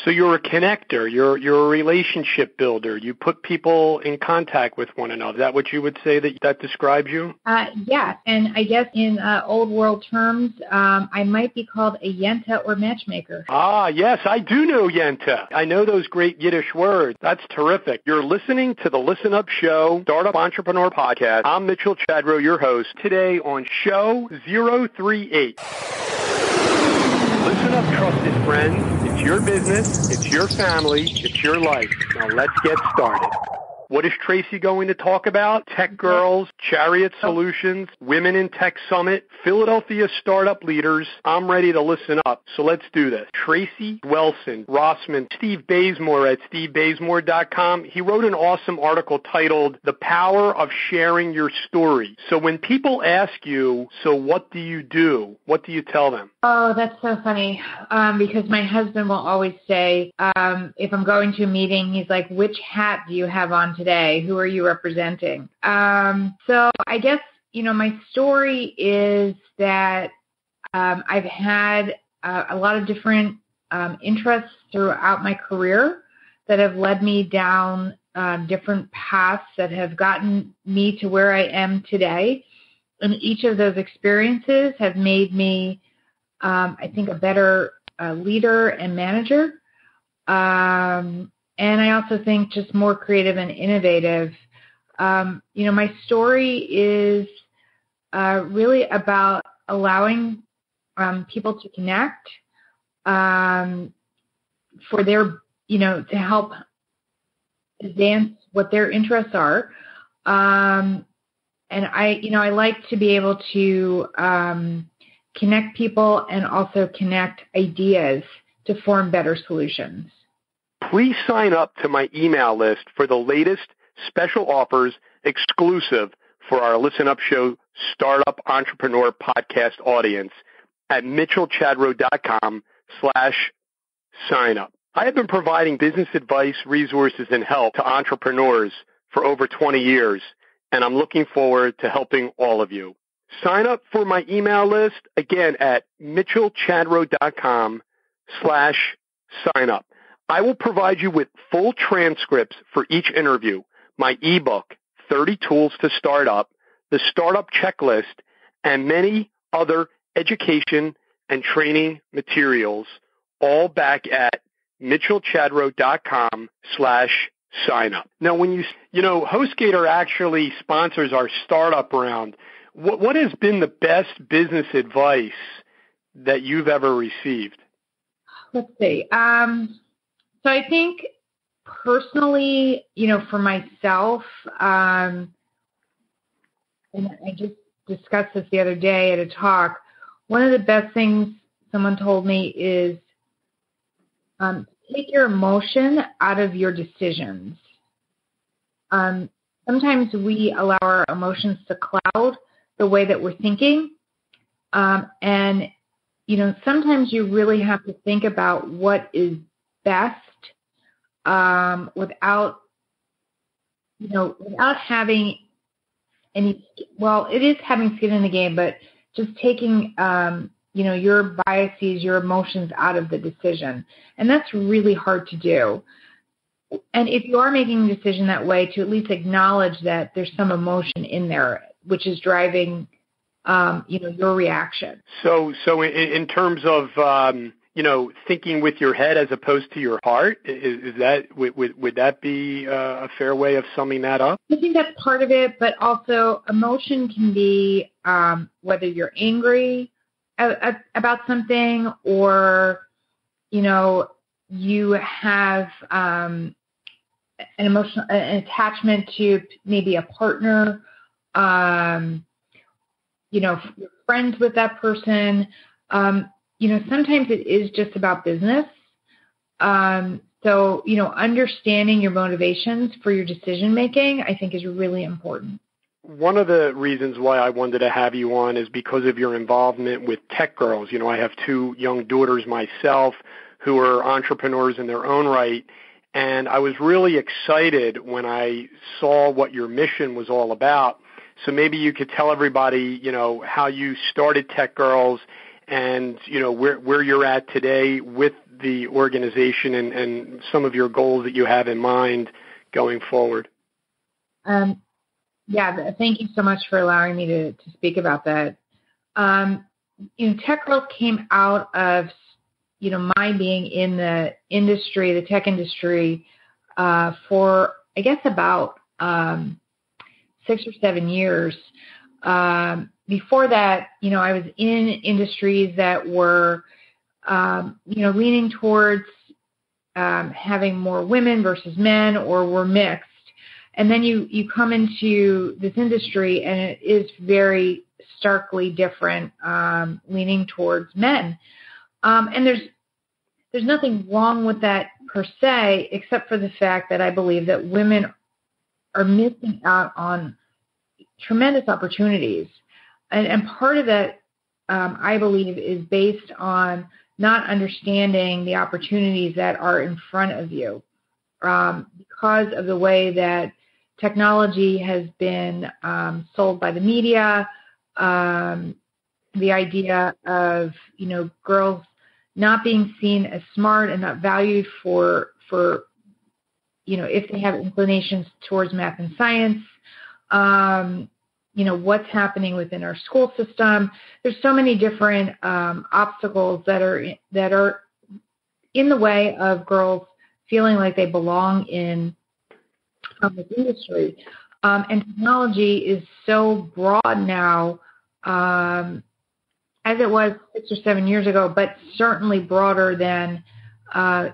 So you're a connector. You're a relationship builder. You put people in contact with one another. Is that what you would say that describes you? Yes, and I guess in old world terms, I might be called a yenta or matchmaker. Ah, yes, I do know yenta. I know those great Yiddish words. That's terrific. You're listening to the Listenup Show, Startup Entrepreneur Podcast. I'm Mitchell Chadro, your host. Today on Show 038. Listen up, trusted friends. It's your business, it's your family, it's your life. Now let's get started. What is Tracey going to talk about? Techgirls, Chariot Solutions, Women in Tech Summit, Philadelphia Startup Leaders. I'm ready to listen up, so let's do this. Tracey, Welson, Rossman, Steve Bazemore at stevebazemore.com. He wrote an awesome article titled, The Power of Sharing Your Story. So when people ask you, so what do you do? What do you tell them? Oh, that's so funny, because my husband will always say, if I'm going to a meeting, he's like, which hat do you have on today? Who are you representing? So I guess, my story is that I've had a lot of different interests throughout my career that have led me down different paths that have gotten me to where I am today. And each of those experiences have made me, I think, a better leader and manager. And I also think just more creative and innovative. My story is really about allowing people to connect for their, to help advance what their interests are. And I like to be able to connect people and also connect ideas to form better solutions. Please sign up to my email list for the latest special offers exclusive for our Listen Up Show Startup Entrepreneur Podcast audience at mitchellchadro.com/sign up. I have been providing business advice, resources, and help to entrepreneurs for over 20 years, and I'm looking forward to helping all of you. Sign up for my email list, again, at mitchellchadro.com/sign up. I will provide you with full transcripts for each interview, my ebook, 30 Tools to Start Up, the Startup Checklist, and many other education and training materials, all back at mitchellchadro.com/sign up. Now, when HostGator actually sponsors our startup round, what has been the best business advice that you've ever received? Let's see. So I think personally, for myself, and I just discussed this the other day at a talk, one of the best things someone told me is take your emotion out of your decisions. Sometimes we allow our emotions to cloud the way that we're thinking. And sometimes you really have to think about what is best without having any, well, it is having skin in the game, but just taking, your biases, your emotions out of the decision. And that's really hard to do. And if you are making a decision that way, to at least acknowledge that there's some emotion in there, which is driving, your reaction. So in terms of, thinking with your head as opposed to your heart, is that would that be a fair way of summing that up? I think that's part of it, but also emotion can be whether you're angry about something, or you have an attachment to maybe a partner, you're friends with that person. Sometimes it is just about business. So, understanding your motivations for your decision-making, I think, is really important. One of the reasons why I wanted to have you on is because of your involvement with Techgirls. I have 2 young daughters myself who are entrepreneurs in their own right, and I was really excited when I saw what your mission was all about. So maybe you could tell everybody, how you started Techgirls and, where you're at today with the organization and some of your goals that you have in mind going forward. Yeah, thank you so much for allowing me to speak about that. Techgirls came out of, my being in the industry, the tech industry, for, I guess, about 6 or 7 years. Before that, I was in industries that were, leaning towards having more women versus men, or were mixed. And then you come into this industry and it is very starkly different, leaning towards men. And there's nothing wrong with that per se, except for the fact that I believe that women are missing out on tremendous opportunities. And part of that, I believe, is based on not understanding the opportunities that are in front of you, because of the way that technology has been sold by the media, the idea of, girls not being seen as smart and not valued for if they have inclinations towards math and science, what's happening within our school system. There's so many different obstacles that are in the way of girls feeling like they belong in this industry. And technology is so broad now, as it was 6 or 7 years ago, but certainly broader than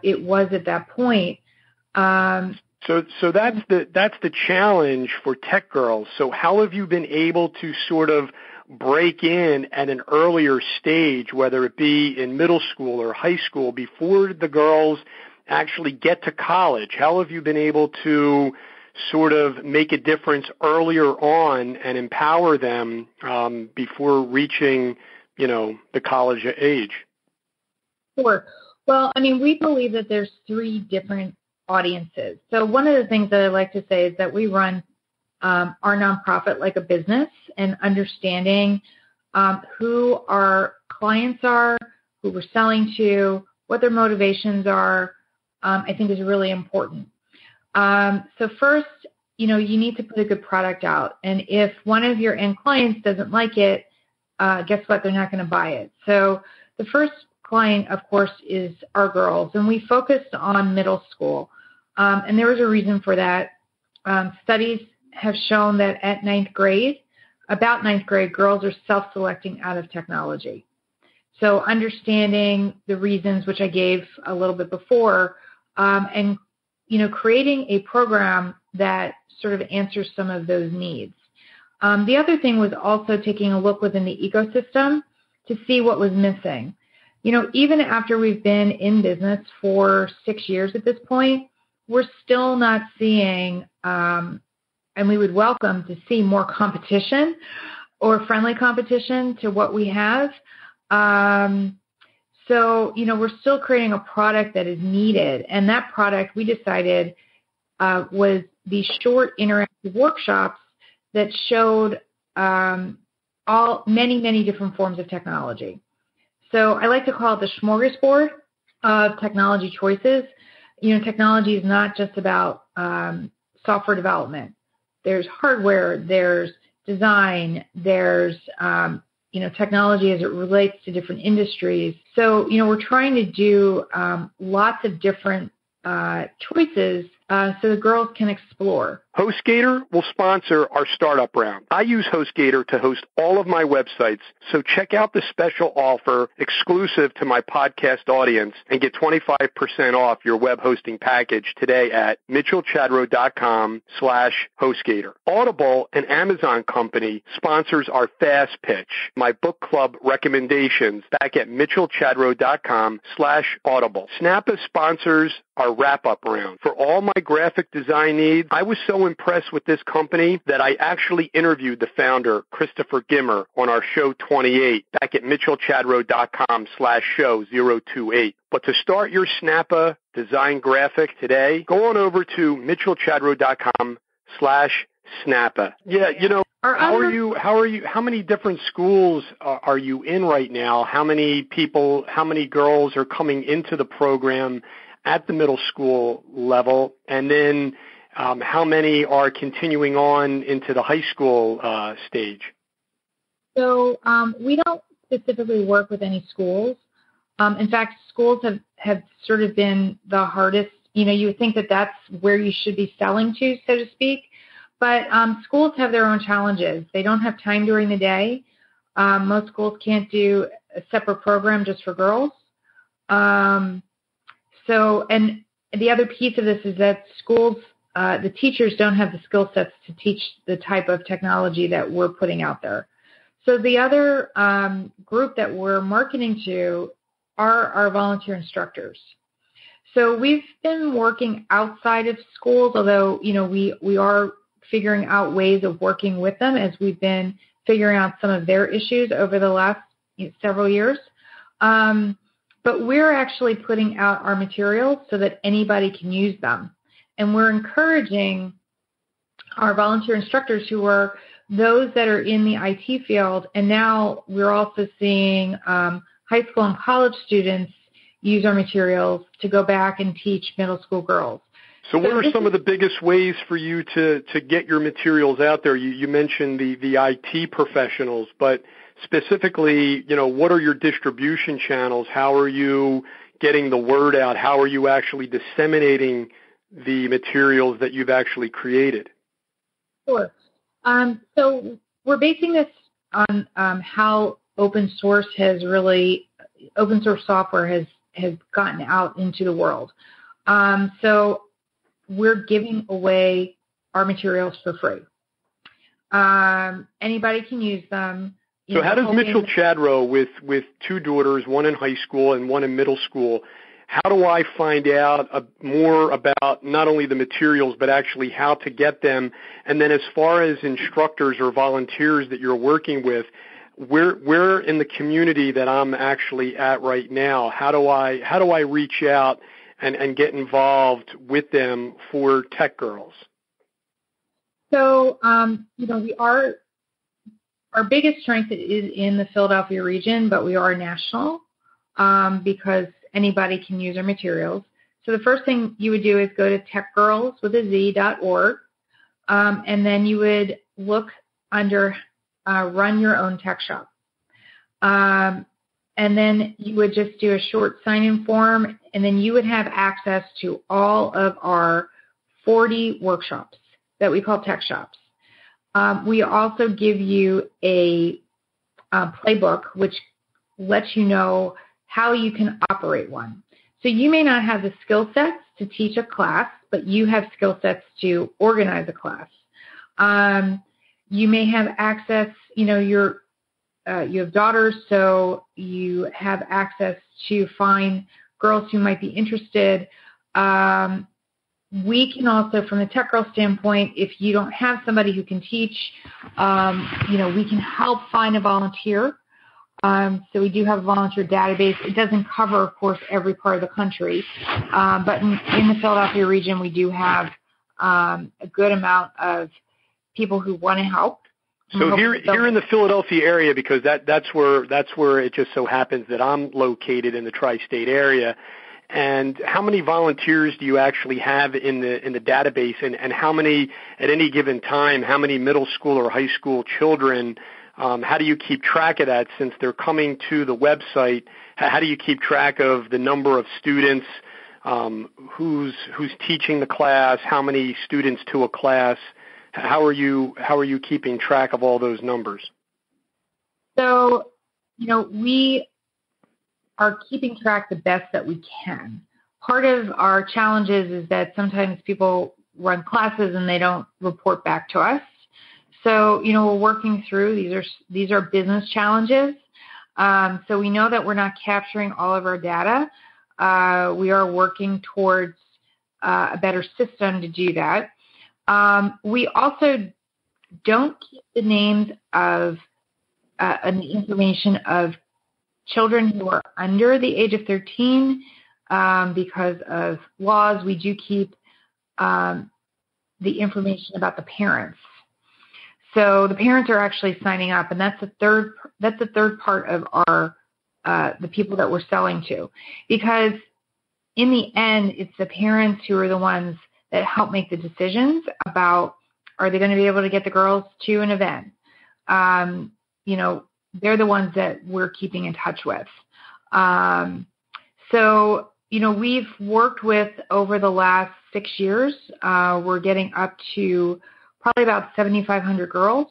it was at that point. So that's the challenge for Techgirls. So how have you been able to sort of break in at an earlier stage, whether it be in middle school or high school, before the girls actually get to college? How have you been able to sort of make a difference earlier on and empower them before reaching, the college age? Sure. Well, we believe that there's 3 different audiences. So one of the things that I like to say is that we run our nonprofit like a business, and understanding who our clients are, who we're selling to, what their motivations are, I think is really important. So first, you need to put a good product out. And if one of your end clients doesn't like it, guess what? They're not going to buy it. So the first client, of course, is our girls. And we focused on middle school. And there was a reason for that. Studies have shown that at about ninth grade, girls are self-selecting out of technology. So understanding the reasons, which I gave a little bit before, and creating a program that sort of answers some of those needs. The other thing was also taking a look within the ecosystem to see what was missing. Even after we've been in business for 6 years at this point, we're still not seeing, and we would welcome to see more competition or friendly competition to what we have. So, we're still creating a product that is needed. And that product, we decided, was these short interactive workshops that showed many different forms of technology. So I like to call it the smorgasbord of technology choices. Technology is not just about software development. There's hardware, there's design, there's technology as it relates to different industries. So, we're trying to do lots of different choices so the girls can explore. HostGator will sponsor our startup round. I use HostGator to host all of my websites, so check out the special offer exclusive to my podcast audience and get 25% off your web hosting package today at mitchellchadro.com/HostGator. Audible, an Amazon company, sponsors our Fast Pitch, my book club recommendations, back at mitchellchadro.com/Audible. Snappa sponsors our wrap-up round. For all my graphic design needs, I was so impressed with this company that I actually interviewed the founder, Christopher Gimmer, on our show 28 back at mitchellchadro.com/show028. But to start your Snappa design graphic today, go on over to mitchellchadro.com/Snappa snapper. Yeah, how many different schools are you in right now? How many girls are coming into the program at the middle school level? And then how many are continuing on into the high school stage? So we don't specifically work with any schools. In fact, schools have sort of been the hardest. You would think that that's where you should be selling to, so to speak. But schools have their own challenges. They don't have time during the day. Most schools can't do a separate program just for girls. And the other piece of this is that schools, the teachers don't have the skill sets to teach the type of technology that we're putting out there. So the other group that we're marketing to are our volunteer instructors. So we've been working outside of schools, although, we are figuring out ways of working with them as we've been figuring out some of their issues over the last several years. But we're actually putting out our materials so that anybody can use them. And we're encouraging our volunteer instructors who are those that are in the IT field. And now we're also seeing high school and college students use our materials to go back and teach middle school girls. So what are some of the biggest ways for you to get your materials out there? You mentioned the IT professionals, but specifically, what are your distribution channels? How are you getting the word out? How are you actually disseminating the materials that you've actually created? Sure. So we're basing this on how open source software has gotten out into the world. So we're giving away our materials for free. Anybody can use them. So how does Mitchell Chadrow with two daughters, one in high school and one in middle school, how do I find out more about not only the materials but actually how to get them? And then as far as instructors or volunteers that you're working with, where in the community that I'm actually at right now, how do I reach out and get involved with them for Techgirls? So, our biggest strength is in the Philadelphia region, but we are national because anybody can use our materials. So the first thing you would do is go to techgirls.org, and then you would look under run your own tech shop. And then you would just do a short sign-in form, and then you would have access to all of our 40 workshops that we call tech shops. We also give you a playbook, which lets you know how you can operate one. So you may not have the skill sets to teach a class, but you have skill sets to organize a class. You may have access, you have daughters, so you have access to find girls who might be interested. We can also, from the Techgirls standpoint, if you don't have somebody who can teach, we can help find a volunteer. So we do have a volunteer database. It doesn't cover, of course, every part of the country, but in the Philadelphia region, we do have a good amount of people who want to help. So here in the Philadelphia area, because that's where it just so happens that I'm located in the tri-state area. And how many volunteers do you actually have in the database, and how many at any given time? How many middle school or high school children? How do you keep track of that since they're coming to the website? How do you keep track of the number of students? Who's teaching the class? How many students to a class? How are you keeping track of all those numbers? So, we are keeping track the best that we can. Part of our challenges is that sometimes people run classes and they don't report back to us. So, we're working through, these are business challenges. So we know that we're not capturing all of our data. We are working towards a better system to do that. We also don't keep the names of and the information of children who are under the age of 13 because of laws. We do keep the information about the parents. So the parents are actually signing up, and that's the third part of our the people that we're selling to, because in the end, it's the parents who are the ones that help make the decisions about, are they going to be able to get the girls to an event? They're the ones that we're keeping in touch with. We've worked with, over the last 6 years, we're getting up to probably about 7,500 girls,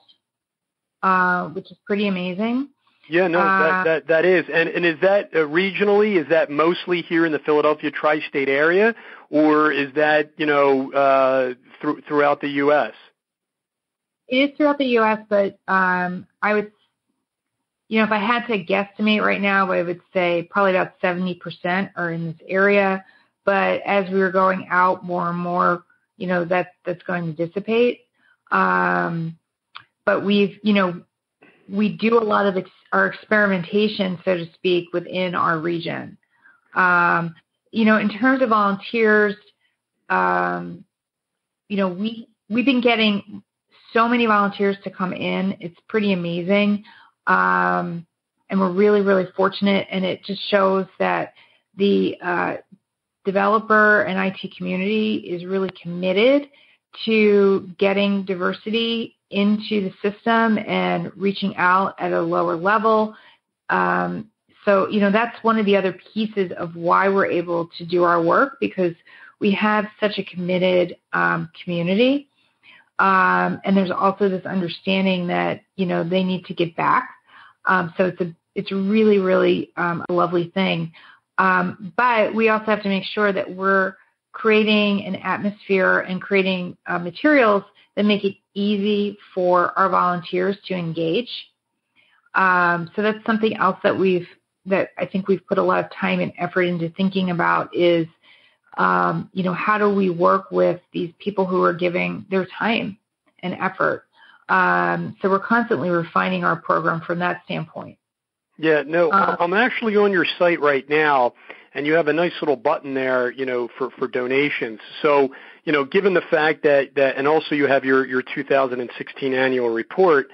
which is pretty amazing. Yeah, no, that is. And is that regionally, is that mostly here in the Philadelphia tri-state area, or is that, throughout the U.S.? It is throughout the U.S., but I would, if I had to guesstimate right now, I would say probably about 70% are in this area. But as we were going out more and more, that's going to dissipate. But we do a lot of our experimentation, so to speak, within our region. In terms of volunteers, we've been getting so many volunteers to come in. It's pretty amazing. And we're really, really fortunate. And it just shows that the developer and IT community is really committed to getting diversity into the system and reaching out at a lower level. That's one of the other pieces of why we're able to do our work, because we have such a committed community. And there's also this understanding that, they need to give back. So it's really, really a lovely thing. But we also have to make sure that we're creating an atmosphere and creating materials that make it easy for our volunteers to engage. So that's something else that I think we've put a lot of time and effort into thinking about is, how do we work with these people who are giving their time and effort? So we're constantly refining our program from that standpoint. Yeah, no, I'm actually on your site right now, and you have a nice little button there, for donations. So, given the fact that and also you have your 2016 annual report,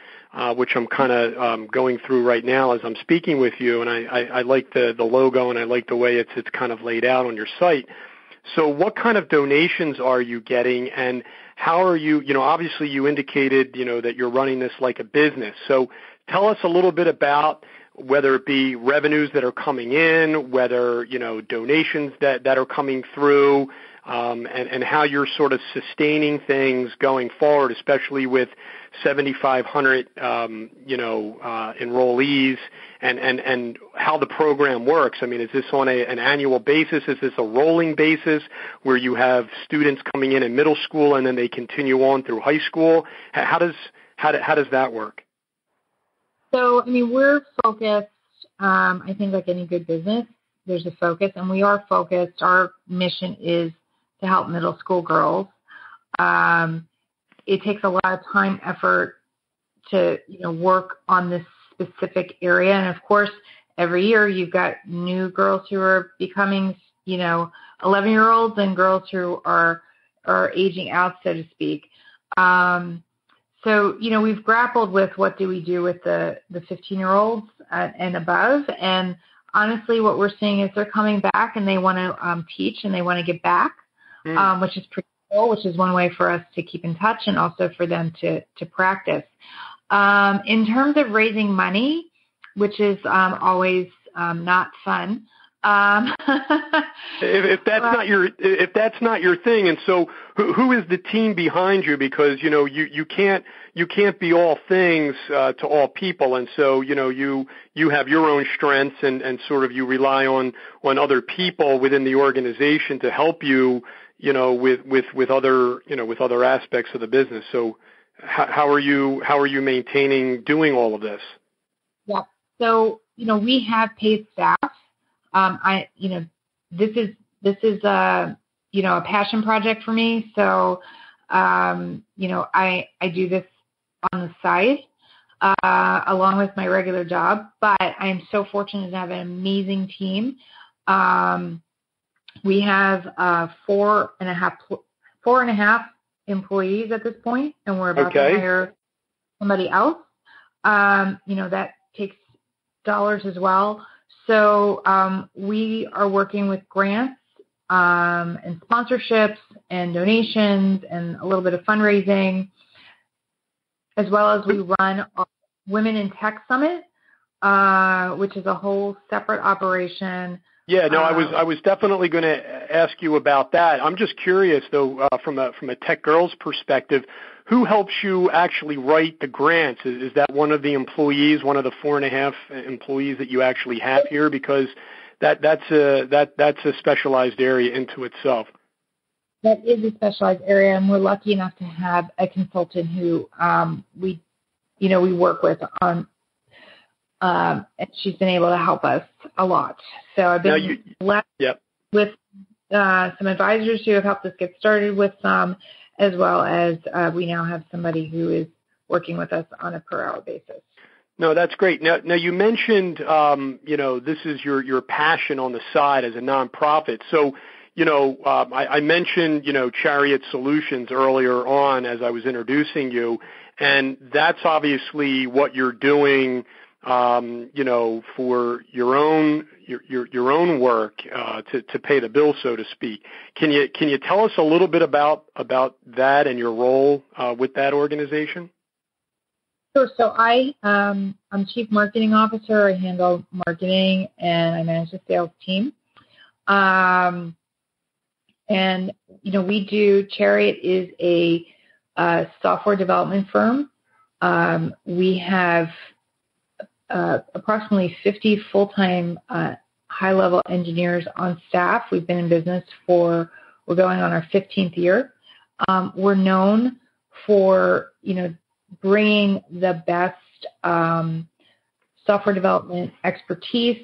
which I'm kind of going through right now as I'm speaking with you, and I like the logo, and I like the way it's kind of laid out on your site. So what kind of donations are you getting, and how are you, obviously you indicated, that you're running this like a business. So tell us a little bit about whether it be revenues that are coming in, whether, donations that are coming through, and how you're sort of sustaining things going forward, especially with 7,500, enrollees, and how the program works. I mean, is this on an annual basis? Is this a rolling basis where you have students coming in middle school and then they continue on through high school? How does that work? So, we're focused, I think like any good business, there's a focus, and we are focused. Our mission is to help middle school girls. It takes a lot of time, effort to, work on this specific area. And of course, every year you've got new girls who are becoming, 11-year-olds and girls who are aging out, so to speak. So, we've grappled with what do we do with the 15-year-olds and above. And honestly, what we're seeing is they're coming back and they want to teach and they want to give back, which is pretty cool, which is one way for us to keep in touch and also for them to practice. In terms of raising money, which is always not fun. If that's not your thing, and so who is the team behind you? Because you can't be all things to all people, and so you have your own strengths, and sort of you rely on other people within the organization to help you with other aspects of the business. So how are you maintaining doing all of this? Yeah. So we have paid staff. This is a passion project for me. So, I do this on the side, along with my regular job, but I'm so fortunate to have an amazing team. We have, 4.5 employees at this point, and we're about to hire somebody else, that takes dollars as well. So we are working with grants and sponsorships and donations and a little bit of fundraising, as well as we run our Women in Tech Summit, which is a whole separate operation. Yeah, no, I was definitely going to ask you about that. I'm just curious, though, from a Techgirls perspective, who helps you actually write the grants? Is that one of the employees, one of the 4.5 employees that you actually have here? Because that's a specialized area into itself. That is a specialized area, and we're lucky enough to have a consultant who we work with on. And she's been able to help us a lot. So I've been left with some advisors who have helped us get started with some, as well as we now have somebody who is working with us on a per-hour basis. No, that's great. Now you mentioned, this is your passion on the side as a nonprofit. So, I mentioned, Chariot Solutions earlier on as I was introducing you, and that's obviously what you're doing, for your own work to pay the bill, so to speak. Can you tell us a little bit about that and your role with that organization? Sure. So I'm Chief Marketing Officer. I handle marketing and I manage the sales team. We do. Chariot is a software development firm. We have approximately 50 full-time high-level engineers on staff. We've been in business we're going on our 15th year. We're known for, bringing the best software development expertise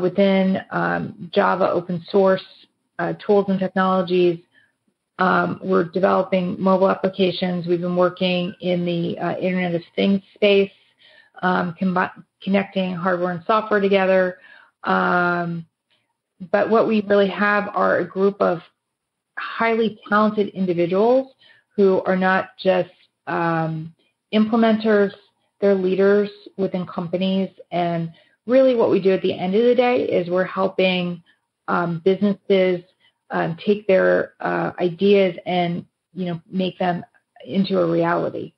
within Java open source tools and technologies. We're developing mobile applications. We've been working in the Internet of Things space, connecting hardware and software together. But what we really have are a group of highly talented individuals who are not just implementers, they're leaders within companies. And really what we do at the end of the day is we're helping businesses take their ideas and, make them into a reality.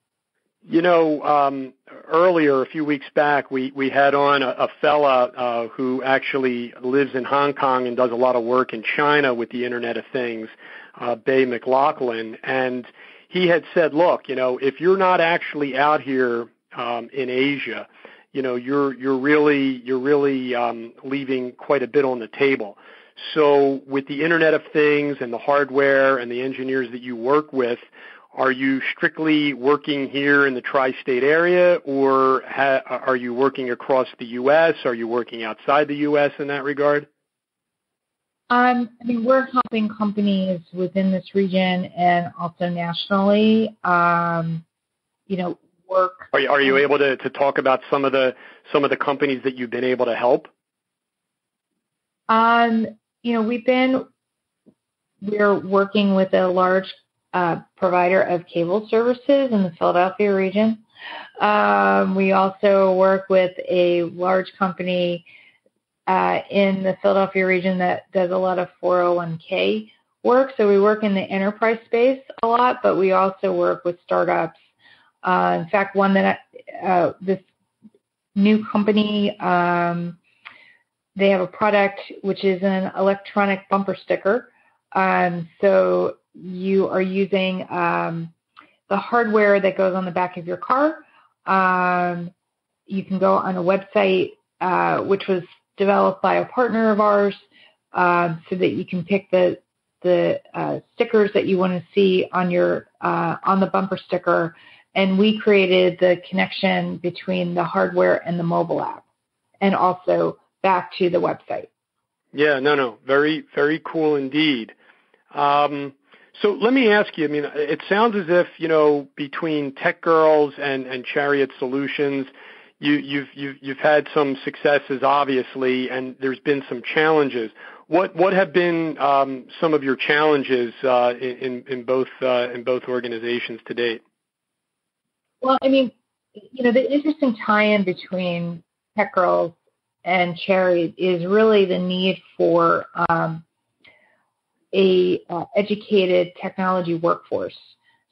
Earlier, a few weeks back, we had on a fella who actually lives in Hong Kong and does a lot of work in China with the Internet of Things, Bay McLaughlin, and he had said, look, if you're not actually out here in Asia, you're really leaving quite a bit on the table. So with the Internet of Things and the hardware and the engineers that you work with, are you strictly working here in the tri-state area, or are you working across the U.S.? Are you working outside the U.S. in that regard? We're helping companies within this region and also nationally, work. Are you able to talk about some of the companies that you've been able to help? We're working with a large provider of cable services in the Philadelphia region. We also work with a large company in the Philadelphia region that does a lot of 401k work. So we work in the enterprise space a lot, but we also work with startups. In fact, one that this new company, they have a product which is an electronic bumper sticker. So you are using the hardware that goes on the back of your car. You can go on a website which was developed by a partner of ours, so that you can pick the stickers that you want to see on your on the bumper sticker. And we created the connection between the hardware and the mobile app, and also back to the website. Yeah, no, very, very cool indeed. So let me ask you, it sounds as if, between Techgirls and Chariot Solutions, you've had some successes, obviously, and there's been some challenges. What have been some of your challenges in both organizations to date? Well, I mean, the interesting tie-in between Techgirls and Cherry is really the need for a educated technology workforce.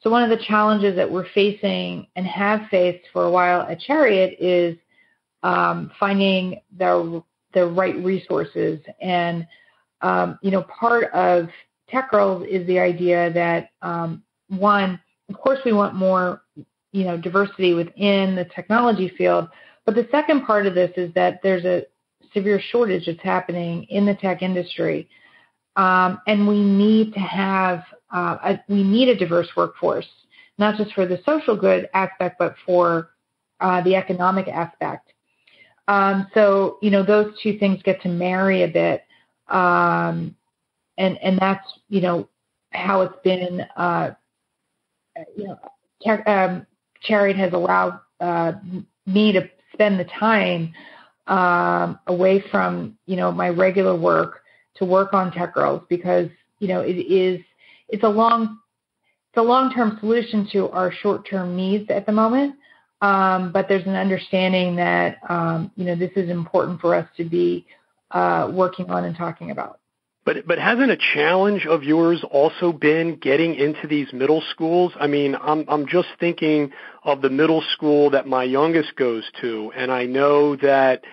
So one of the challenges that we're facing and have faced for a while at Chariot is finding the right resources. And, part of Techgirls is the idea that, one, of course, we want more, diversity within the technology field. But the second part of this is that there's a severe shortage that's happening in the tech industry. And we need to have, we need a diverse workforce, not just for the social good aspect, but for the economic aspect. So, those two things get to marry a bit. And that's, how it's been, Chariot has allowed me to spend the time away from, my regular work to work on Techgirls because, it's a long-term solution to our short-term needs at the moment. But there's an understanding that, this is important for us to be working on and talking about. But hasn't a challenge of yours also been getting into these middle schools? I mean, I'm just thinking of the middle school that my youngest goes to, and I know that,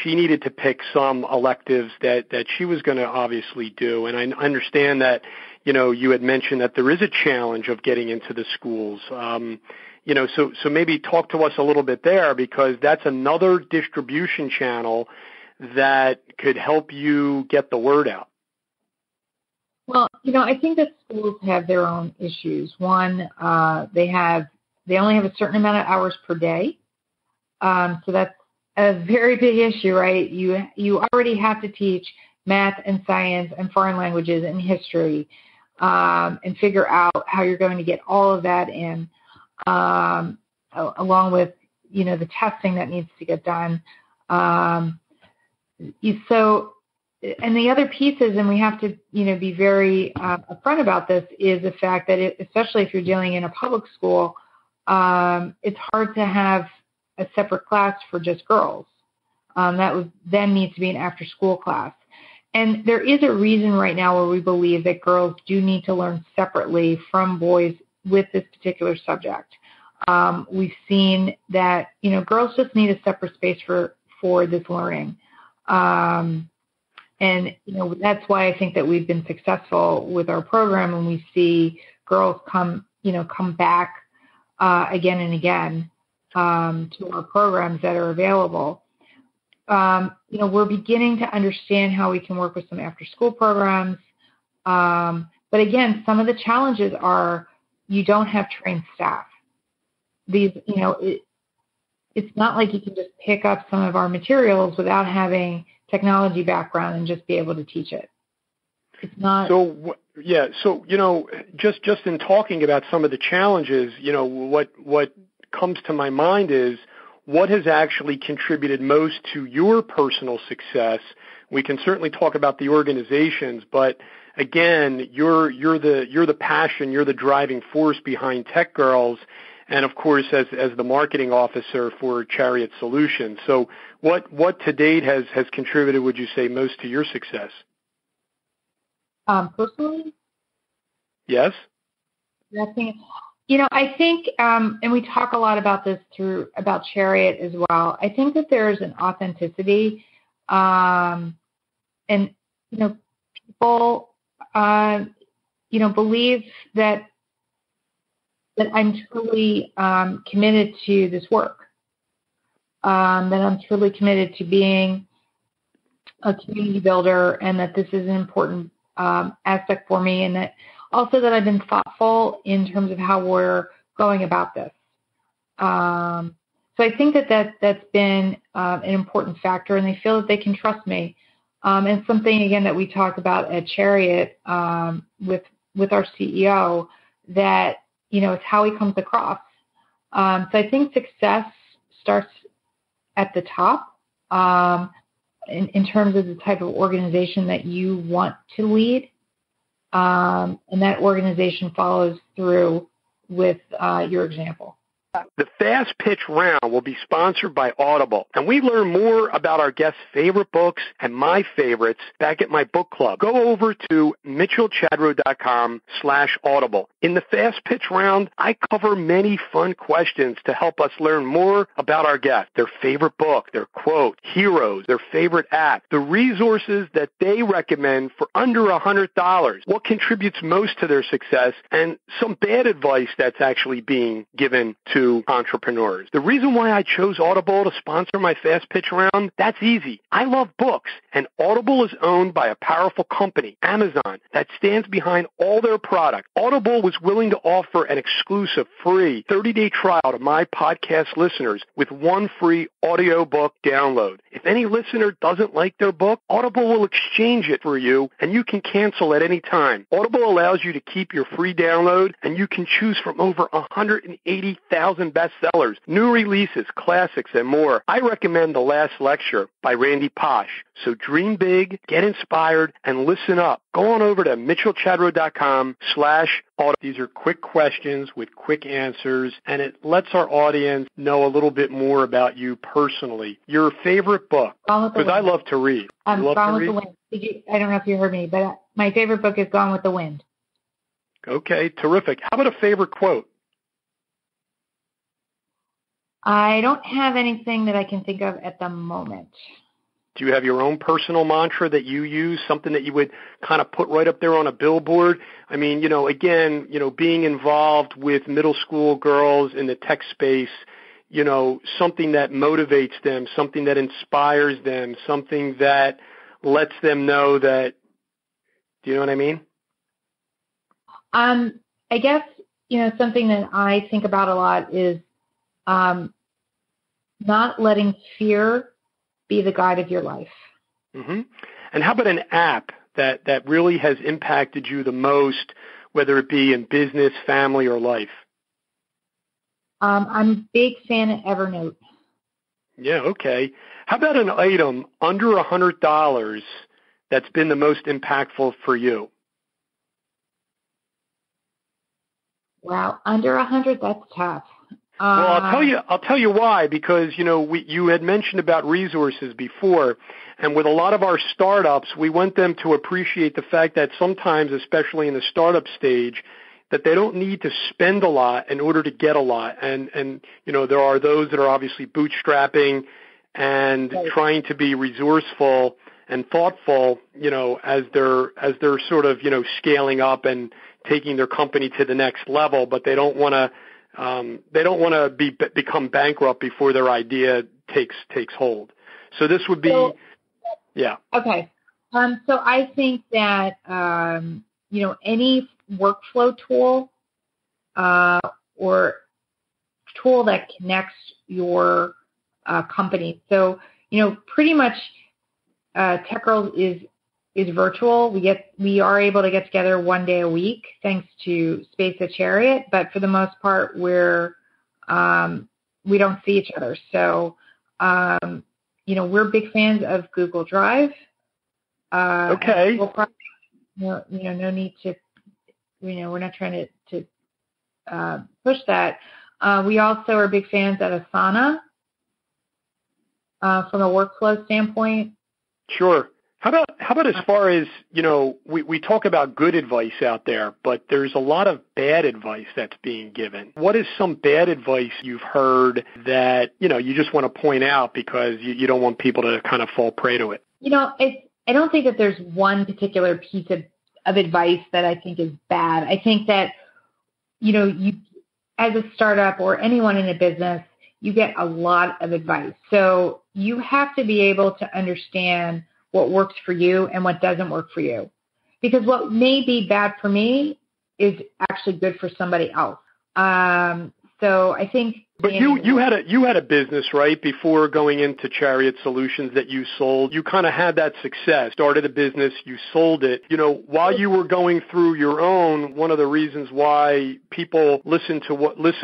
she needed to pick some electives that she was going to obviously do. And I understand that, you had mentioned that there is a challenge of getting into the schools. So maybe talk to us a little bit there because that's another distribution channel that could help you get the word out. Well, I think that schools have their own issues. One, they only have a certain amount of hours per day. So that's a very big issue, right? You already have to teach math and science and foreign languages and history, and figure out how you're going to get all of that in, along with, the testing that needs to get done. And the other pieces, and we have to, be very upfront about this, is the fact that especially if you're dealing in a public school, it's hard to have a separate class for just girls. That would then need to be an after-school class. And there is a reason right now where we believe that girls do need to learn separately from boys with this particular subject. We've seen that, girls just need a separate space for this learning. And, that's why I think that we've been successful with our program and we see girls come back again and again to our programs that are available. We're beginning to understand how we can work with some after-school programs. But again, some of the challenges are you don't have trained staff. It's not like you can just pick up some of our materials without having technology background and just be able to teach it. It's not. So, yeah. So, just in talking about some of the challenges, what comes to my mind is what has actually contributed most to your personal success. We can certainly talk about the organizations, but again, you're the passion, you're the driving force behind Techgirls. And of course, as the marketing officer for Chariot Solutions. So what to date has contributed, would you say, most to your success? Personally? Yes. I think, and we talk a lot about this about Chariot as well. I think that there's an authenticity, and, people, believe that I'm truly committed to this work, that I'm truly committed to being a community builder, and that this is an important aspect for me, and that also that I've been thoughtful in terms of how we're going about this. So I think that's been an important factor, and they feel that they can trust me. And something, again, that we talk about at Chariot with our CEO, that it's how he comes across. So I think success starts at the top in terms of the type of organization that you want to lead. And that organization follows through with your example. The Fast Pitch Round will be sponsored by Audible, and we learn more about our guests' favorite books and my favorites back at my book club. Go over to mitchellchadro.com/audible. In the Fast Pitch Round, I cover many fun questions to help us learn more about our guests, their favorite book, their quote, heroes, their favorite app, the resources that they recommend for under $100, what contributes most to their success, and some bad advice that's actually being given to entrepreneurs. The reason why I chose Audible to sponsor my Fast Pitch Round, that's easy. I love books, and Audible is owned by a powerful company, Amazon, that stands behind all their products. Audible was willing to offer an exclusive free 30-day trial to my podcast listeners with one free audiobook download. If any listener doesn't like their book, Audible will exchange it for you, and you can cancel at any time. Audible allows you to keep your free download, and you can choose from over 180,000 bestsellers, new releases, classics, and more. I recommend The Last Lecture by Randy Posh. So dream big, get inspired, and listen up. Go on over to mitchellchadro.com/audible. These are quick questions with quick answers, and it lets our audience know a little bit more about you personally. Your favorite book, because I love to read. Gone with the Wind. I don't know if you heard me, but my favorite book is Gone with the Wind. Okay, terrific. How about a favorite quote? I don't have anything that I can think of at the moment. Do you have your own personal mantra that you use, something that you would kind of put right up there on a billboard? I mean, again, being involved with middle school girls in the tech space, something that motivates them, something that inspires them, something that lets them know that, do you know what I mean? I guess, something that I think about a lot is not letting fear be the guide of your life. Mm-hmm. And how about an app that really has impacted you the most, whether it be in business, family, or life? I'm a big fan of Evernote. Yeah, okay. How about an item under $100 that's been the most impactful for you? Wow, under 100, that's tough. Well, I'll tell you why, because, you had mentioned about resources before, and with a lot of our startups, we want them to appreciate the fact that sometimes, especially in the startup stage, that they don't need to spend a lot in order to get a lot. And there are those that are obviously bootstrapping and trying to be resourceful and thoughtful, as they're sort of, scaling up and taking their company to the next level, but they don't want to become bankrupt before their idea takes hold. So this would be, yeah. Okay. So I think that any workflow tool or tool that connects your company. So pretty much Techgirls is virtual. We are able to get together one day a week thanks to Space the Chariot, but for the most part we don't see each other. So we're big fans of Google Drive. Okay. We'll probably, no need to, we're not trying to push that. We also are big fans of Asana from a workflow standpoint. Sure. How about as far as, we talk about good advice out there, but there's a lot of bad advice that's being given. What is some bad advice you've heard that, you just want to point out because you don't want people to kind of fall prey to it? I don't think that there's one particular piece of advice that I think is bad. I think that, you as a startup or anyone in a business, you get a lot of advice. So you have to be able to understand what works for you and what doesn't work for you. Because what may be bad for me is actually good for somebody else. So I think. But you had a business, right, before going into Chariot Solutions that you sold. You kind of had that success, started a business, you sold it. While you were going through your own, one of the reasons why people listen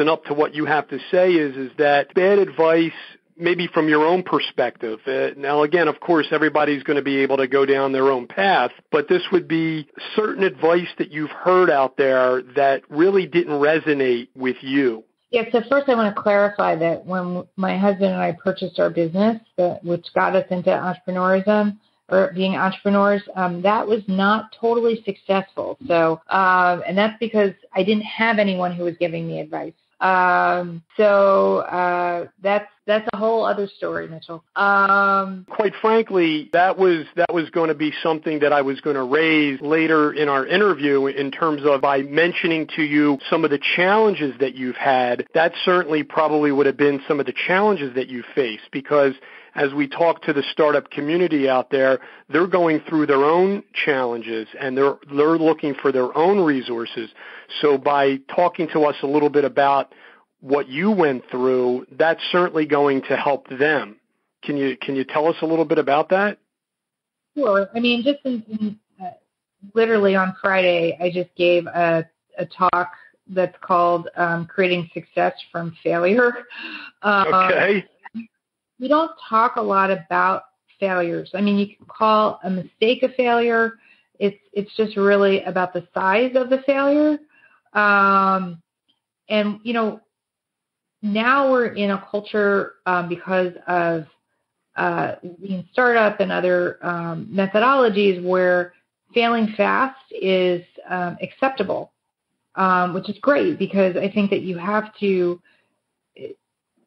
up to what you have to say is that bad advice, maybe from your own perspective. Now, again, of course, everybody's going to be able to go down their own path, but this would be certain advice that you've heard out there that really didn't resonate with you. Yeah, so first I want to clarify that when my husband and I purchased our business, which got us into entrepreneurism or being entrepreneurs, that was not totally successful. So, and that's because I didn't have anyone who was giving me advice. That's a whole other story, Mitchell. Quite frankly, that was going to be something that I was going to raise later in our interview in terms of by mentioning to you some of the challenges that you've had. That certainly probably would have been some of the challenges that you faced, because as we talk to the startup community out there, they're going through their own challenges and they're looking for their own resources. So by talking to us a little bit about what you went through, that's certainly going to help them. Can you tell us a little bit about that? Sure. I mean, just literally on Friday, I just gave a talk that's called Creating Success from Failure. Okay. We don't talk a lot about failures. I mean, you can call a mistake a failure. It's just really about the size of the failure. And, you know, now we're in a culture because of lean startup and other methodologies where failing fast is acceptable, which is great, because I think that you have to,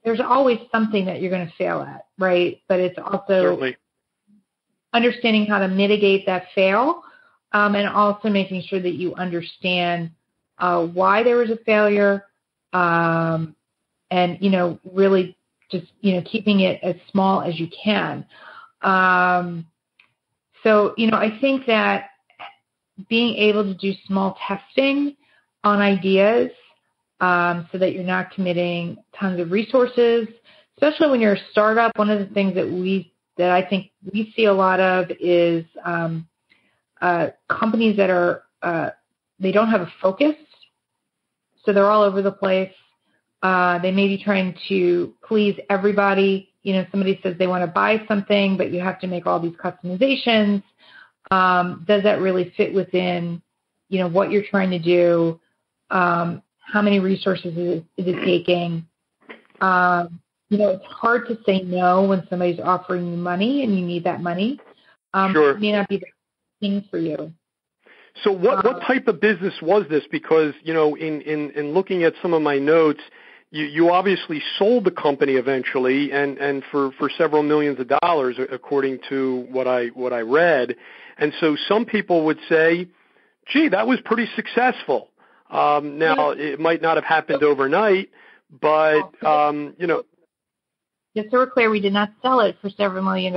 there's always something that you're going to fail at, right? But it's also certainly understanding how to mitigate that fail, and also making sure that you understand why there was a failure, and, you know, really just, you know, keeping it as small as you can. So, you know, I think that being able to do small testing on ideas, so that you're not committing tons of resources, especially when you're a startup. One of the things that I think we see a lot of is companies that are they don't have a focus, so they're all over the place. They may be trying to please everybody. You know, somebody says they want to buy something, but you have to make all these customizations. Does that really fit within, you know, what you're trying to do? How many resources is it taking? You know, it's hard to say no when somebody's offering you money and you need that money. Sure. It may not be the thing for you. So what type of business was this? Because, you know, in looking at some of my notes, you obviously sold the company eventually and for several millions of dollars, according to what I read. And so some people would say, gee, that was pretty successful. Now, it might not have happened overnight, but, you know. Just so we're clear, we did not sell it for several $million.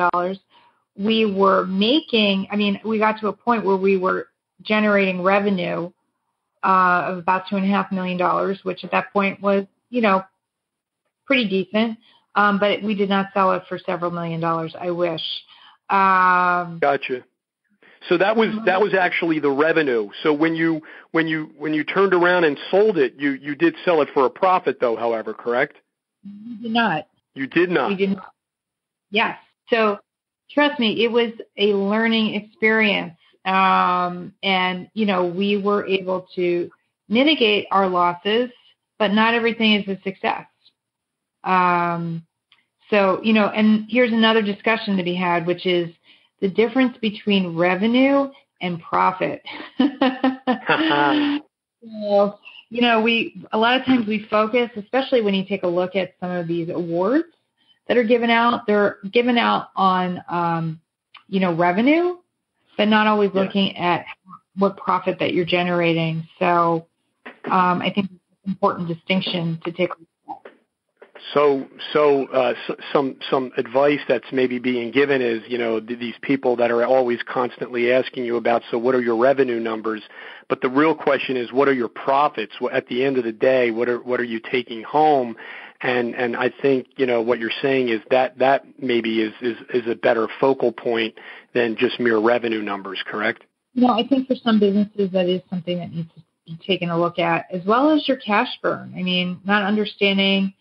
We were making, I mean, we got to a point where we were generating revenue of about $2.5 million, which at that point was, you know, pretty decent. But we did not sell it for several $1 million. I wish. Gotcha. So that was actually the revenue. So when you turned around and sold it, you did sell it for a profit, though. However, correct? We did not. You did not. We did not. Yes. So trust me, it was a learning experience, and you know, we were able to mitigate our losses, but not everything is a success. So you know, and here's another discussion to be had, which is the difference between revenue and profit. So, you know, a lot of times we focus, especially when you take a look at some of these awards that are given out, they're given out on, you know, revenue, but not always looking at what profit that you're generating. So I think it's an important distinction to take a look at. So some advice that's maybe being given is, you know, these people that are always constantly asking you about, so what are your revenue numbers? But the real question is, what are your profits? At the end of the day, what are you taking home? And I think, you know, what you're saying is that maybe is a better focal point than just mere revenue numbers, correct? You know, I think for some businesses that is something that needs to be taken a look at, as well as your cash burn. I mean, not understanding,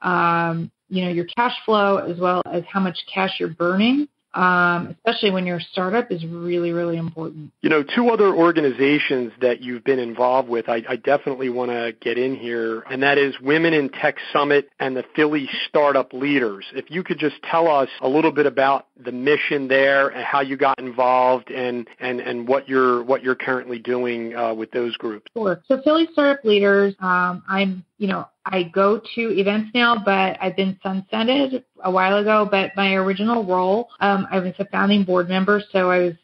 you know, your cash flow as well as how much cash you're burning especially when you're a startup, is really, really important. You know, two other organizations that you've been involved with, I definitely want to get in here, and that is Women in Tech Summit and the Philly Startup Leaders. If you could just tell us a little bit about the mission there and how you got involved and what you're currently doing with those groups. Sure. So Philly Startup Leaders, I go to events now, but I've been sunsetted a while ago. But my original role, I was a founding board member. So I was,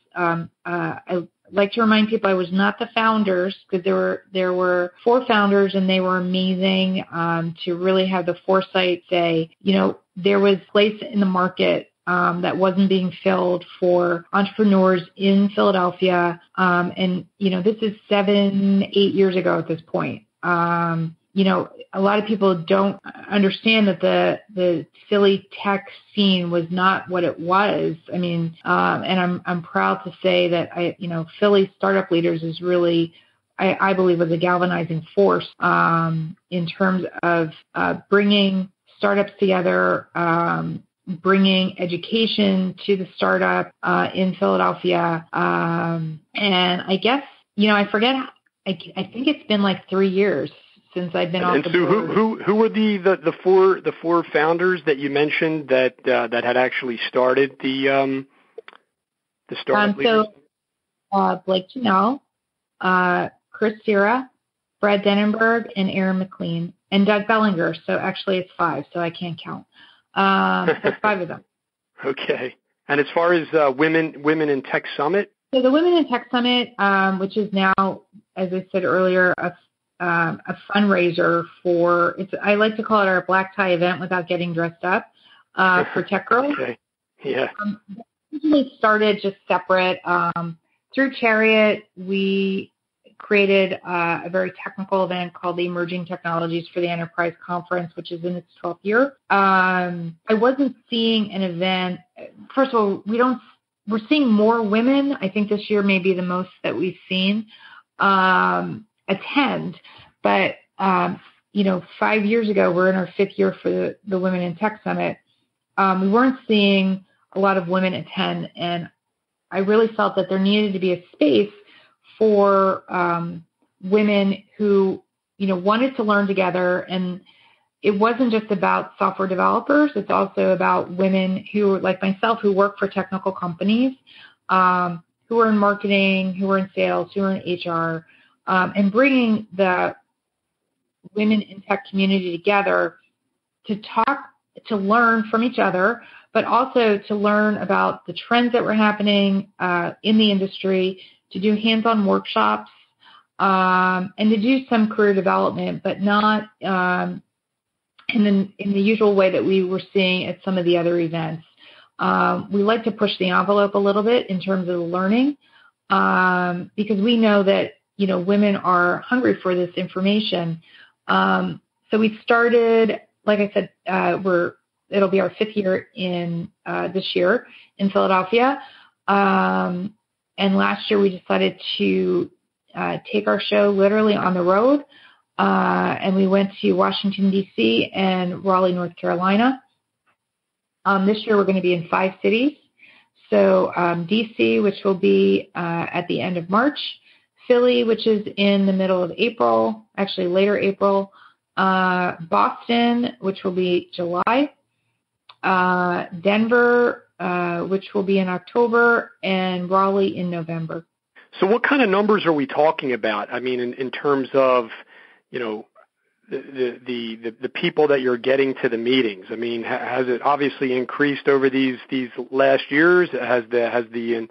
I like to remind people I was not the founders, because there were 4 founders and they were amazing, to really have the foresight say, there was place in the market that wasn't being filled for entrepreneurs in Philadelphia. And this is 7-8 years ago at this point. A lot of people don't understand that the Philly tech scene was not what it was. I mean, and I'm proud to say that Philly Startup Leaders is really, I believe, was a galvanizing force in terms of bringing startups together, bringing education to the startup in Philadelphia. And I guess, I forget, I think it's been like 3 years since I've been off the board. Who were the four founders that you mentioned that had actually started the startup leaders? So Blake Janelle, Chris Sierra, Brad Denenberg, and Aaron McLean, and Doug Bellinger. So actually it's 5, so I can't count. There's 5 of them. Okay. And as far as Women in Tech Summit? So the Women in Tech Summit, which is now, as I said earlier, a fundraiser for, I like to call it our black tie event without getting dressed up, for Techgirls. Okay. Yeah. Originally started just separate. Through Chariot, we created a very technical event called the Emerging Technologies for the Enterprise Conference, which is in its 12th year. I wasn't seeing an event. First of all, we're seeing more women. I think this year may be the most that we've seen attend. But, 5 years ago, we're in our 5th year for the Women in Tech Summit. We weren't seeing a lot of women attend, and I really felt that there needed to be a space for women who, wanted to learn together. And it wasn't just about software developers. It's also about women who, like myself, who work for technical companies, who are in marketing, who are in sales, who are in HR, and bringing the women in tech community together to talk, to learn from each other, but also to learn about the trends that were happening in the industry, to do hands-on workshops, and to do some career development, but not in the usual way that we were seeing at some of the other events. We like to push the envelope a little bit in terms of the learning, because we know that women are hungry for this information. So we started, like I said, it'll be our 5th year in this year in Philadelphia. And last year we decided to take our show literally on the road, and we went to Washington, D.C. and Raleigh, North Carolina. This year we're going to be in 5 cities. So D.C., which will be at the end of March, Philly, which is in the middle of April, actually later April, Boston, which will be July, Denver, which will be in October, and Raleigh in November. So what kind of numbers are we talking about? I mean, in terms of, the people that you're getting to the meetings. I mean, has it obviously increased over these last years? Has the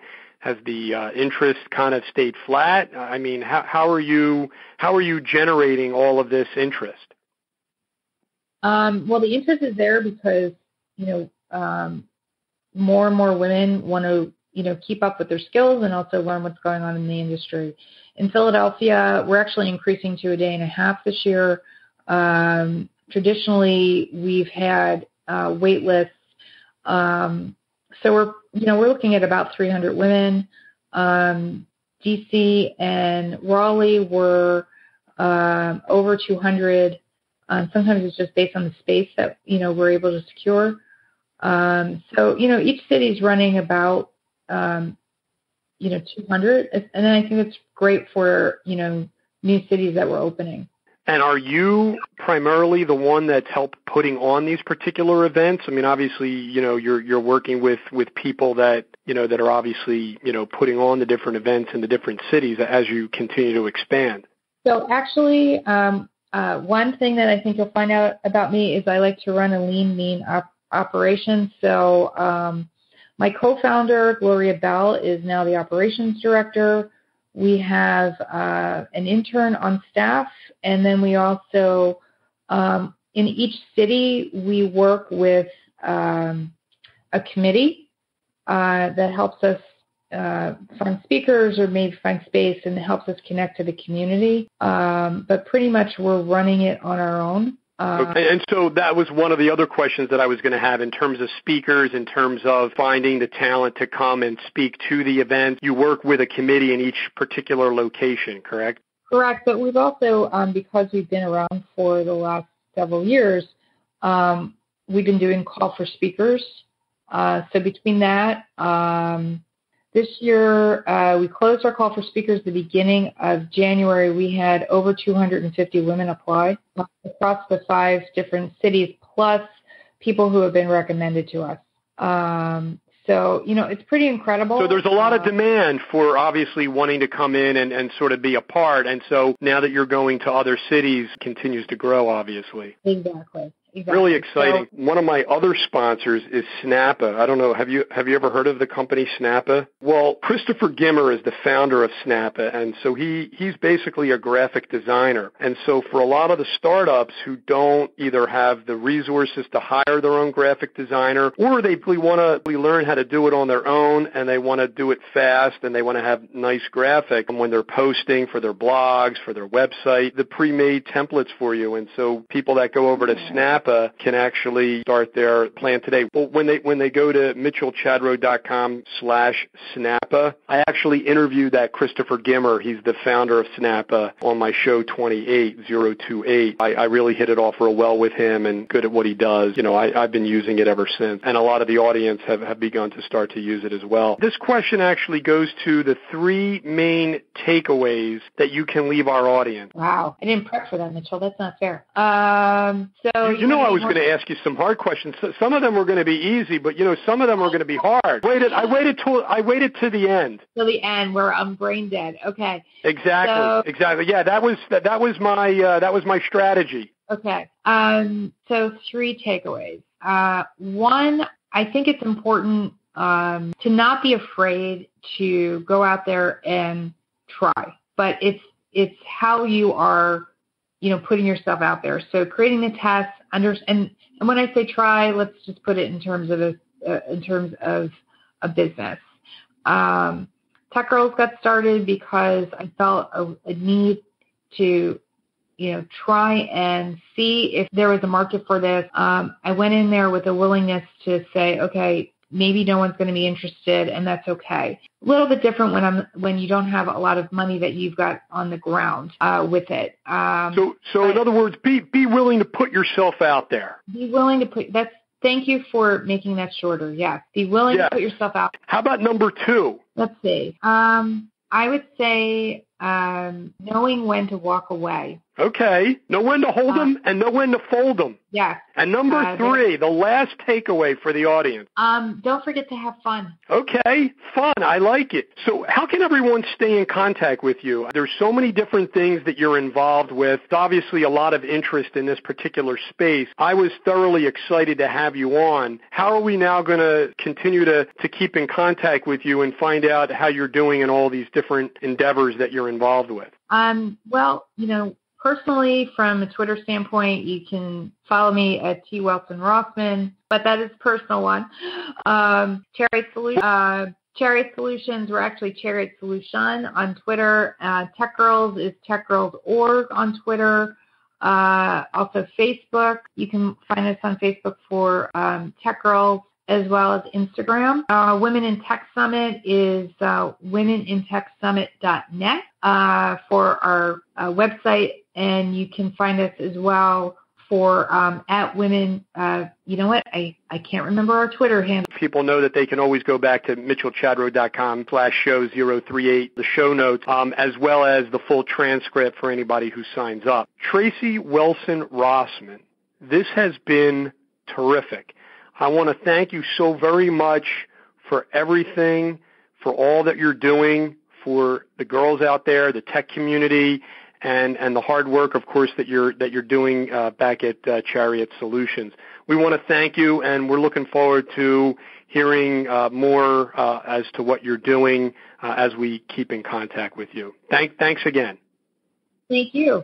interest kind of stayed flat? I mean, how are you generating all of this interest? Well, the interest is there because more and more women want to keep up with their skills and also learn what's going on in the industry. In Philadelphia, we're actually increasing to a day and a half this year. Traditionally, we've had wait lists. So we're looking at about 300 women. DC and Raleigh were over 200. Sometimes it's just based on the space that we're able to secure. So, each city's running about, 200. And then I think it's great for, new cities that we're opening. And are you primarily the one that's helped putting on these particular events? I mean, obviously, you're working with people that, that are obviously, putting on the different events in the different cities as you continue to expand. So actually, one thing that I think you'll find out about me is I like to run a lean, mean operation. So my co-founder, Gloria Bell, is now the operations director. We have an intern on staff, and then we also, in each city, we work with a committee that helps us find speakers or maybe find space and helps us connect to the community. But pretty much we're running it on our own. Okay. And so that was one of the other questions that I was going to have in terms of speakers, in terms of finding the talent to come and speak to the event. You work with a committee in each particular location, correct? Correct. But we've also, because we've been around for the last several years, we've been doing call for speakers. So between that, this year, we closed our call for speakers at the beginning of January. We had over 250 women apply across the 5 different cities, plus people who have been recommended to us. So, it's pretty incredible. So there's a lot of demand for obviously wanting to come in and sort of be a part. And so now that you're going to other cities, continues to grow, obviously. Exactly. Really exciting. So, one of my other sponsors is Snappa. I don't know, have you ever heard of the company Snappa? Well, Christopher Gimmer is the founder of Snappa, and so he's basically a graphic designer. And so for a lot of the startups who don't either have the resources to hire their own graphic designer, or they want to learn how to do it on their own, and they want to do it fast, and they want to have nice graphics when they're posting for their blogs, for their website, the pre-made templates for you. And so people that go over to Snappa can actually start their plan today. Well, when they go to mitchellchadro.com/Snappa, I actually interviewed that Christopher Gimmer. He's the founder of Snappa on my show 28028. I really hit it off real well with him and good at what he does. I've been using it ever since, and a lot of the audience have begun to start to use it as well. This question actually goes to the 3 main takeaways that you can leave our audience. Wow, I didn't prep for that, Mitchell. That's not fair. I was going to ask you some hard questions. Some of them were going to be easy, but some of them were going to be hard. I waited to the end. Till the end, where I'm brain dead. Okay. Exactly. Yeah, that was my strategy. Okay. So 3 takeaways. One, I think it's important to not be afraid to go out there and try, but it's how you are, putting yourself out there. So creating the test, and when I say try, let's just put it in terms of a business. Techgirlz got started because I felt a need to, try and see if there was a market for this. I went in there with a willingness to say, okay, maybe no one's going to be interested, and that's okay. A little bit different when you don't have a lot of money that you've got on the ground with it. So in other words, be willing to put yourself out there. Be willing to thank you for making that shorter. Yes. Be willing to put yourself out. How about number 2? Let's see. I would say knowing when to walk away. Okay. Know when to hold them and know when to fold them. Yeah. And number 3, the last takeaway for the audience. Don't forget to have fun. Okay. Fun. I like it. So how can everyone stay in contact with you? There's so many different things that you're involved with. Obviously a lot of interest in this particular space. I was thoroughly excited to have you on. How are we now going to continue to keep in contact with you and find out how you're doing in all these different endeavors that you're involved with? Well, personally, from a Twitter standpoint, you can follow me at Welson Rossman, but that is a personal one. Chariot Solutions, we're actually Chariot Solution on Twitter. Techgirlz is Techgirls.org on Twitter. Also Facebook. You can find us on Facebook for Techgirls, as well as Instagram. Women in Tech Summit is womenintechsummit.net for our website, and you can find us as well for at women. You know what? I can't remember our Twitter handle. People know that they can always go back to mitchellchadro.com/show038, the show notes, as well as the full transcript for anybody who signs up. Tracey Welson Rossman, this has been terrific. I want to thank you so very much for everything, for all that you're doing for the girls out there, the tech community, and the hard work, of course, that you're doing back at Chariot Solutions. We want to thank you, and we're looking forward to hearing more as to what you're doing as we keep in contact with you. Thanks again. Thank you.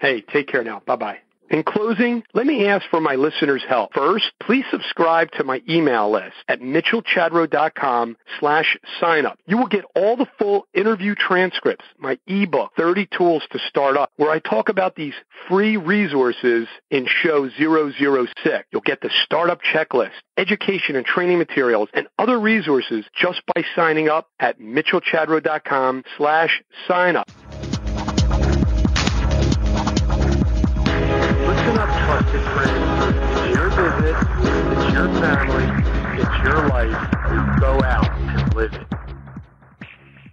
Hey, take care now. Bye-bye. In closing, let me ask for my listeners' help. First, please subscribe to my email list at mitchellchadro.com/signup. You will get all the full interview transcripts, my ebook, 30 Tools to Start Up, where I talk about these free resources in show 006. You'll get the startup checklist, education and training materials, and other resources just by signing up at mitchellchadro.com/signup. Listen up, trusted friends. It's your business, it's your family, it's your life. Go out and live it.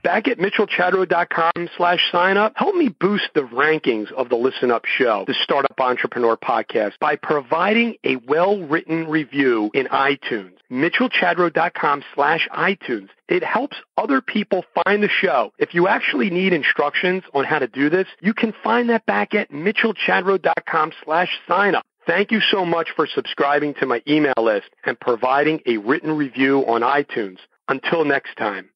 Back at mitchellchadro.com/signup, help me boost the rankings of the Listen Up show, the Startup Entrepreneur podcast, by providing a well-written review in iTunes. mitchellchadro.com/iTunes. It helps other people find the show. If you actually need instructions on how to do this, you can find that back at mitchellchadro.com/signup. Thank you so much for subscribing to my email list and providing a written review on iTunes. Until next time.